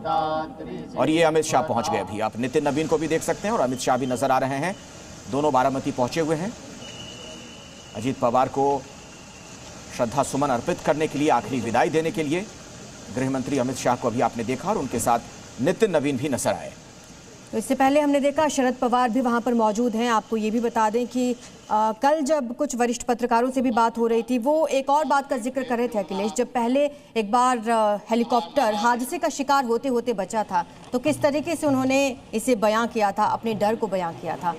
और ये अमित शाह पहुंच गए। अभी आप नितिन नवीन को भी देख सकते हैं और अमित शाह भी नजर आ रहे हैं। दोनों बारामती पहुंचे हुए हैं अजीत पवार को श्रद्धा सुमन अर्पित करने के लिए, आखिरी विदाई देने के लिए। गृह मंत्री अमित शाह को अभी आपने देखा और उनके साथ नितिन नवीन भी नजर आए। तो इससे पहले हमने देखा शरद पवार भी वहां पर मौजूद हैं। आपको ये भी बता दें कि कल जब कुछ वरिष्ठ पत्रकारों से भी बात हो रही थी, वो एक और बात का जिक्र कर रहे थे अखिलेश। जब पहले एक बार हेलीकॉप्टर हादसे का शिकार होते होते बचा था, तो किस तरीके से उन्होंने इसे बयां किया था, अपने डर को बयां किया था।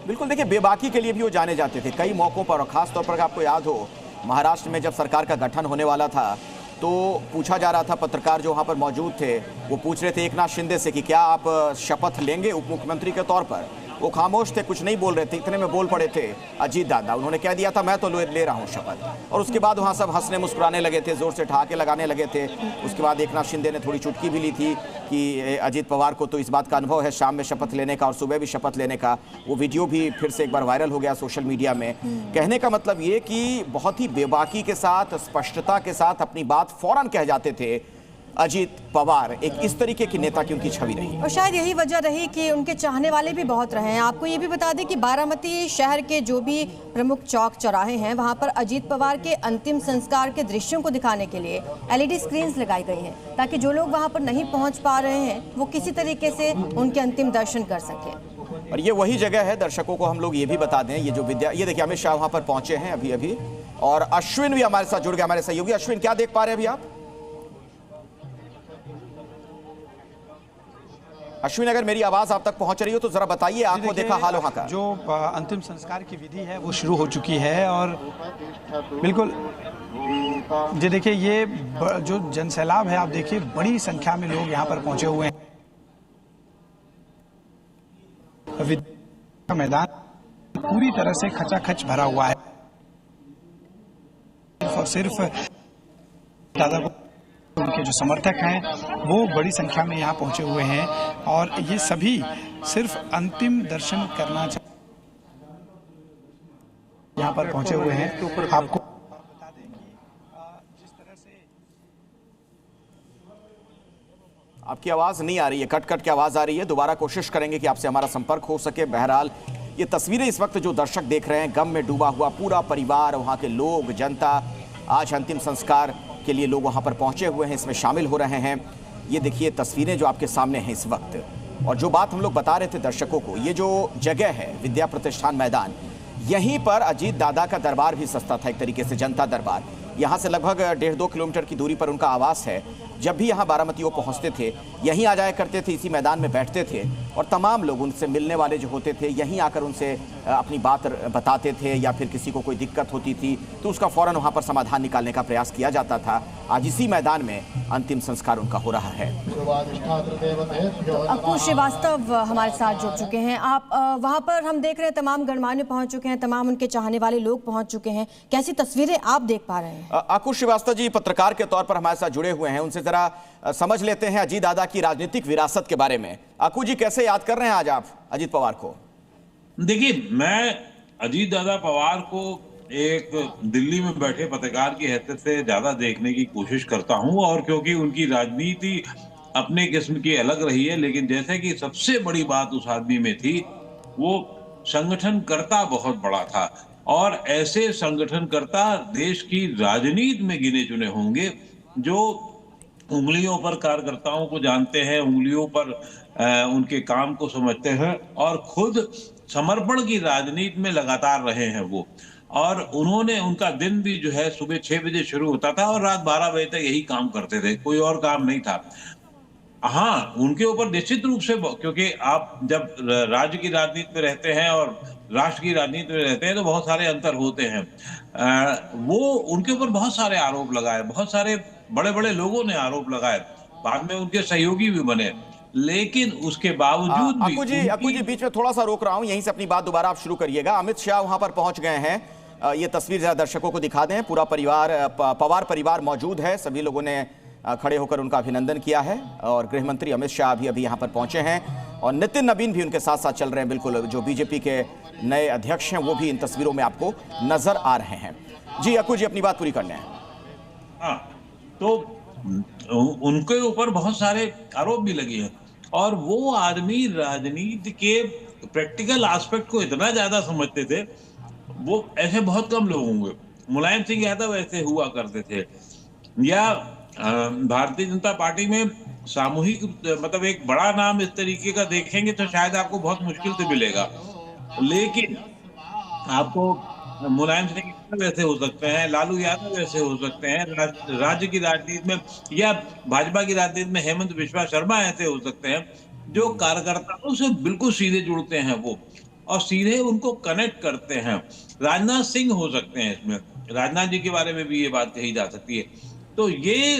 बिल्कुल, देखिए बेबाकी के लिए भी वो जाने जाते थे कई मौकों पर। और खास तौर पर आपको याद हो, महाराष्ट्र में जब सरकार का गठन होने वाला था तो पूछा जा रहा था, पत्रकार जो वहां पर मौजूद थे वो पूछ रहे थे एकनाथ शिंदे से कि क्या आप शपथ लेंगे उप मुख्यमंत्री के तौर पर। वो खामोश थे, कुछ नहीं बोल रहे थे। इतने में बोल पड़े थे अजीत दादा, उन्होंने कह दिया था मैं तो ले रहा हूं शपथ। और उसके बाद वहां सब हंसने मुस्कुराने लगे थे, जोर से ठहाके लगाने लगे थे। उसके बाद एकनाथ शिंदे ने थोड़ी चुटकी भी ली थी कि अजीत पवार को तो इस बात का अनुभव है शाम में शपथ लेने का और सुबह भी शपथ लेने का। वो वीडियो भी फिर से एक बार वायरल हो गया सोशल मीडिया में। कहने का मतलब ये कि बहुत ही बेबाकी के साथ, स्पष्टता के साथ अपनी बात फौरन कह जाते थे अजीत पवार। एक इस तरीके की नेता की उनकी छवि रही और शायद यही वजह रही कि उनके चाहने वाले भी बहुत रहे हैं। आपको ये भी बता दें कि बारामती शहर के जो भी प्रमुख चौक चौराहे हैं, वहां पर अजीत पवार के अंतिम संस्कार के दृश्यों को दिखाने के लिए LED स्क्रीन्स लगाई गई हैं, ताकि जो लोग वहां पर नहीं पहुंच पा रहे हैं वो किसी तरीके से उनके अंतिम दर्शन कर सके। और ये वही जगह है, दर्शकों को हम लोग ये भी बता दें, ये जो ये देखिए अमित शाह वहां पर पहुंचे हैं अभी और अश्विन भी हमारे साथ जुड़ गए, हमारे सहयोगी। अश्विन, क्या देख पा रहे हैं अभी आप? अश्विन, अगर मेरी आवाज आप तक पहुंच रही हो तो जरा बताइए, आपको देखा हाल वहां का? जो अंतिम संस्कार की विधि है वो शुरू हो चुकी है और बिल्कुल जी देखिए ये जो जनसैलाब है, आप देखिए बड़ी संख्या में लोग यहाँ पर पहुंचे हुए हैं। मैदान पूरी तरह से खचाखच भरा हुआ है और सिर्फ दादा को उनके जो समर्थक हैं वो बड़ी संख्या में यहाँ पहुंचे हुए हैं और ये सभी सिर्फ अंतिम दर्शन करना यहाँ पर पहुंचे हुए हैं। आपको बता दें कि जिस तरह से आपकी आवाज नहीं आ रही है, कट कट की आवाज आ रही है। दोबारा कोशिश करेंगे कि आपसे हमारा संपर्क हो सके। बहरहाल ये तस्वीरें इस वक्त जो दर्शक देख रहे हैं, गम में डूबा हुआ पूरा परिवार, वहां के लोग, जनता, आज अंतिम संस्कार के लिए लोग वहां पर पहुंचे हुए हैं, इसमें शामिल हो रहे हैं। ये देखिए तस्वीरें जो आपके सामने हैं इस वक्त। और जो बात हम लोग बता रहे थे दर्शकों को, ये जो जगह है विद्या प्रतिष्ठान मैदान, यहीं पर अजीत दादा का दरबार भी सस्ता था, एक तरीके से जनता दरबार। यहाँ से लगभग 1.5-2 किलोमीटर की दूरी पर उनका आवास है। जब भी यहाँ बारामती वो पहुँचते थे, यहीं आ जाया करते थे, इसी मैदान में बैठते थे और तमाम लोग उनसे मिलने वाले जो होते थे यहीं आकर उनसे अपनी बात बताते थे, या फिर किसी को कोई दिक्कत होती थी तो उसका फ़ौरन वहाँ पर समाधान निकालने का प्रयास किया जाता था। आज इसी मैदान में अंतिम संस्कार उनका हो रहा है। अक्कू श्रीवास्तव हमारे साथ जुड़ चुके हैं। आप वहाँ पर हम देख रहे हैं तमाम गणमान्य पहुँच चुके हैं, तमाम उनके चाहने वाले लोग पहुँच चुके हैं। कैसी तस्वीरें आप देख पा रहे हैं? अक्कू श्रीवास्तव जी पत्रकार के तौर पर हमारे साथ जुड़े हुए हैं, उनसे जरा समझ लेते हैं अजीत दादा की राजनीतिक विरासत के बारे में। अक्कू जी, कैसे याद कर रहे हैं आज आप अजीत पवार को? देखिए, मैं अजीत दादा पवार को एक दिल्ली में बैठे पत्रकार की हैसियत से ज्यादा देखने की कोशिश करता हूं, और क्योंकि उनकी राजनीति अपने किस्म की अलग रही है, लेकिन जैसे कि सबसे बड़ी बात उस आदमी में थी, वो संगठनकर्ता बहुत बड़ा था। और ऐसे संगठनकर्ता देश की राजनीति में गिने चुने होंगे जो उंगलियों पर कार्यकर्ताओं को जानते हैं, उंगलियों पर उनके काम को समझते हैं और खुद समर्पण की राजनीति में लगातार रहे हैं वो। और उन्होंने, उनका दिन भी जो है सुबह 6 बजे शुरू होता था और रात 12 बजे तक यही काम करते थे, कोई और काम नहीं था। हाँ, उनके ऊपर निश्चित रूप से, क्योंकि आप जब राज्य की राजनीति में रहते हैं और राष्ट्र की राजनीति में रहते हैं तो बहुत सारे अंतर होते हैं। वो उनके ऊपर बहुत सारे आरोप लगाए, बहुत सारे बड़े बड़े लोगों ने आरोप लगाए, बाद में उनके सहयोगी भी बने, लेकिन उसके बावजूद भी अक्कू जी बीच में थोड़ा सा रोक रहा हूं, यहीं से अपनी बात दोबारा आप शुरू करिएगा। अमित शाह वहां पर पहुंच गए हैं, ये तस्वीर जरा दर्शकों को दिखा दें। पूरा परिवार, पवार परिवार मौजूद है, सभी लोगों ने खड़े होकर उनका अभिनंदन किया है और गृह मंत्री अमित शाह अभी यहाँ पर पहुंचे हैं और नितिन नवीन भी उनके साथ साथ चल रहे हैं। बिल्कुल, जो बीजेपी के नए अध्यक्ष हैं वो भी इन तस्वीरों में आपको नजर आ रहे हैं। जी अक्कू जी, अपनी बात पूरी करने हैं। हाँ, तो उनके ऊपर बहुत सारे आरोप भी लगे हैं और वो आदमी राजनीति के प्रैक्टिकल एस्पेक्ट को इतना ज्यादा समझते थे, वो ऐसे बहुत कम लोग होंगे। मुलायम सिंह यादव ऐसे हुआ करते थे, या भारतीय जनता पार्टी में सामूहिक मतलब एक बड़ा नाम इस तरीके का देखेंगे तो शायद आपको बहुत मुश्किल से मिलेगा, लेकिन आपको मुलायम सिंह यादव ऐसे हो सकते हैं, लालू यादव ऐसे हो सकते हैं, राज्य की राजनीति में या भाजपा की राजनीति में हेमंत बिस्वा शर्मा ऐसे हो सकते हैं जो कार्यकर्ताओं से बिल्कुल सीधे जुड़ते हैं वो और सीधे उनको कनेक्ट करते हैं। राजनाथ सिंह हो सकते हैं इसमें, राजनाथ जी के बारे में भी ये बात कही जा सकती है। तो ये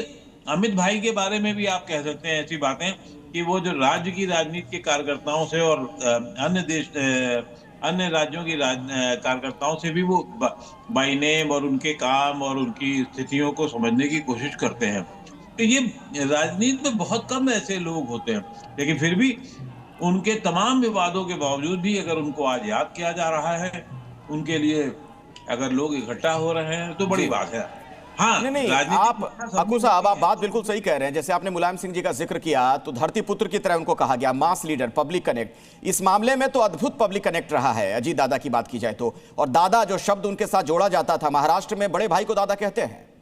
अमित भाई के बारे में भी आप कह सकते हैं ऐसी बातें कि वो जो राज्य की राजनीति के कार्यकर्ताओं से और अन्य राज्यों की कार्यकर्ताओं से भी वो बाय नेम और उनके काम और उनकी स्थितियों को समझने की कोशिश करते हैं। तो ये राजनीति में बहुत कम ऐसे लोग होते हैं, लेकिन फिर भी उनके तमाम विवादों के बावजूद भी अगर उनको आज याद किया जा रहा है, उनके लिए अगर लोग इकट्ठा हो रहे हैं तो बड़ी बात है। हाँ, नहीं, आप अक्कू साहब आप बात बिल्कुल सही कह रहे हैं। जैसे आपने मुलायम सिंह जी का जिक्र किया तो धरती पुत्र की तरह उनको कहा गया, मास लीडर, पब्लिक कनेक्ट। इस मामले में तो अद्भुत पब्लिक कनेक्ट रहा है अजीत दादा की बात की जाए तो। और दादा जो शब्द उनके साथ जोड़ा जाता था, महाराष्ट्र में बड़े भाई को दादा कहते हैं।